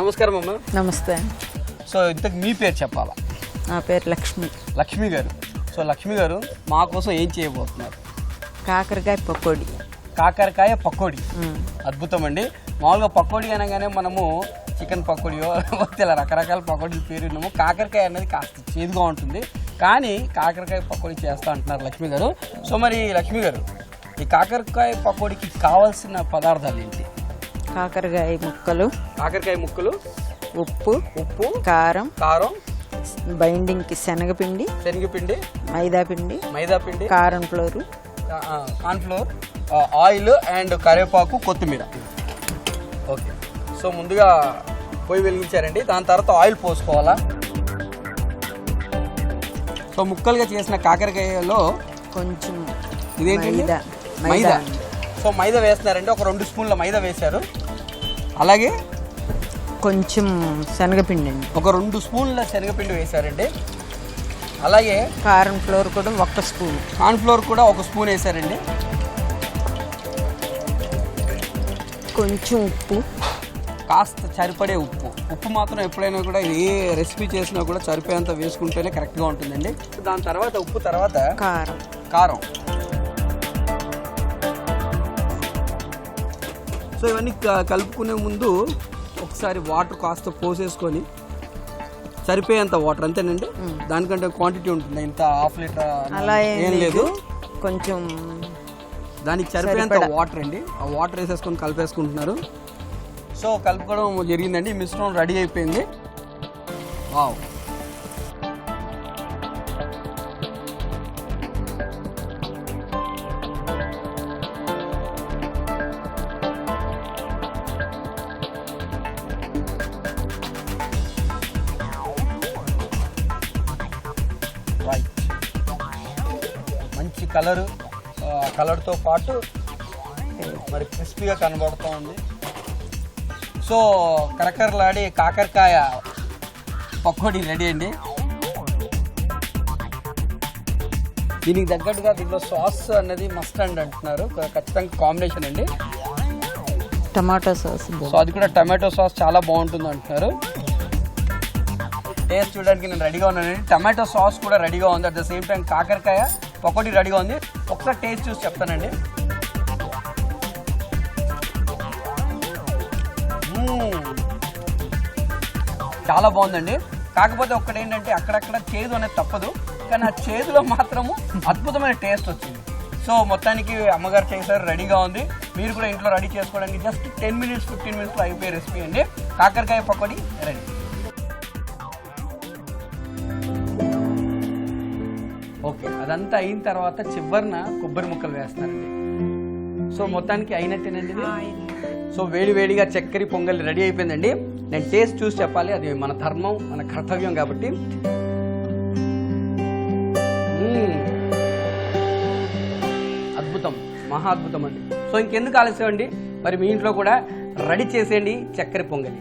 నమస్కారం అమ్మ. నమస్తే. సో ఇంతకు మీ పేరు చెప్పాలా? నా పేరు లక్ష్మి. లక్ష్మి గారు. సో లక్ష్మి గారు మా కోసం ఏం చేయబోతున్నారు? కాకరకాయ పకోడీ. కాకరకాయ పకోడీ. అద్భుతం అండి. మామూలుగా పకోడీ అనగానే మనము చికెన్ పకోడీయో ఇలా రకరకాల పకోడీలు పేరు విన్నాము. కాకరకాయ అనేది కాస్త చేదుగా ఉంటుంది, కానీ కాకరకాయ పకోడీ చేస్తా అంటున్నారు లక్ష్మి గారు. సో మరి లక్ష్మి గారు, ఈ కాకరకాయ పకోడీకి కావాల్సిన పదార్థాలు ఏంటి? కాకరకాయ ముక్కలు, ఉప్పు, కారం, బైండింగ్కి శనగపిండి, మైదాపిండి, కార్న్ ఫ్లోర్, ఆయిల్ అండ్ కరివేపాకు, కొత్తిమీర. ఓకే. సో ముందుగా పొయ్యి వెలిగించారండి. దాని తర్వాత ఆయిల్ పోసుకోవాలా. సో ముక్కలుగా చేసిన కాకరకాయలో కొంచెం ఇదేంటండి? మైదా. సో మైదా వేస్తున్నారండి. ఒక 2 స్పూన్ల మైదా వేశారు. అలాగే కొంచెం శనగపిండి అండి, ఒక 2 స్పూన్ల శనగపిండి వేశారండి. అలాగే కార్న్ ఫ్లోర్ కూడా 1 స్పూన్, కార్న్ ఫ్లోర్ కూడా 1 స్పూన్ వేశారండి. కొంచెం ఉప్పు, కాస్త సరిపడే ఉప్పు మాత్రం ఎప్పుడైనా కూడా ఏ రెసిపీ చేసినా కూడా సరిపోయేంత వేసుకుంటేనే కరెక్ట్గా ఉంటుందండి. దాని తర్వాత ఉప్పు తర్వాత కారం. సో ఇవన్నీ కలుపుకునే ముందు ఒకసారి వాటర్ కాస్త పోసేసుకొని సరిపోయేంత వాటర్, అంతేనండి. దానికంటే క్వాంటిటీ ఉంటుంది, ఇంత ½ లీటర్ అలా ఏం లేదు. కొంచెం దానికి సరిపోయేంత వాటర్ అండి. ఆ వాటర్ వేసేసుకొని కలిపేసుకుంటున్నారు. సో కలుపుకోవడం జరిగిందండి. మిశ్రమం రెడీ అయిపోయింది. వావ్. రైట్. మంచి కలర్తో పాటు మరి క్రిస్పీగా కనబడుతూ ఉంది. సో కరకరలాడి కాకరకాయ పకోడీ రెడీ అండి. దీనికి తగ్గట్టుగా దీంట్లో సాస్ అనేది మస్ట్ అంటున్నారు, ఖచ్చితంగా కాంబినేషన్ అండి. Tomato sauce. సో అది కూడా టమాటో సాస్ చాలా బాగుంటుంది అంటున్నారు. టేస్ట్ చూడడానికి నేను రెడీగా ఉన్నానండి. టమాటో సాస్ కూడా రెడీగా ఉంది. అట్ ద సేమ్ టైం కాకరకాయ పకోడీ రెడీగా ఉంది. ఒకసారి టేస్ట్ చూసి చెప్తానండి. చాలా బాగుందండి. కాకపోతే ఒక్కటి ఏంటంటే అక్కడక్కడ చేదు అనేది తప్పదు, కానీ ఆ చేదులో మాత్రము అద్భుతమైన టేస్ట్ వచ్చింది. సో మొత్తానికి అమ్మగారు చేశారు, రెడీగా ఉంది. మీరు కూడా ఇంట్లో రెడీ చేసుకోవడానికి జస్ట్ 10 మినిట్స్ 15 మినిట్స్లో అయిపోయే రెసిపీ అండి. కాకరకాయ పకోడీ రెడీ. ఓకే, అదంతా అయిన తర్వాత చివరిన కొబ్బరి ముక్కలు వేస్తున్నారండి. సో మొత్తానికి అయినట్టేనండి. సో వేడివేడిగా చక్కెర పొంగల్ రెడీ అయిపోయిందండి. నేను టేస్ట్ చూసి చెప్పాలి, అది మన ధర్మం, మన కర్తవ్యం కాబట్టి. అద్భుతం, మహా అద్భుతం అండి. సో ఇంకెందుకు ఆలస్యం అండి, మరి మీ ఇంట్లో కూడా రెడీ చేసేయండి చక్కెర పొంగలి.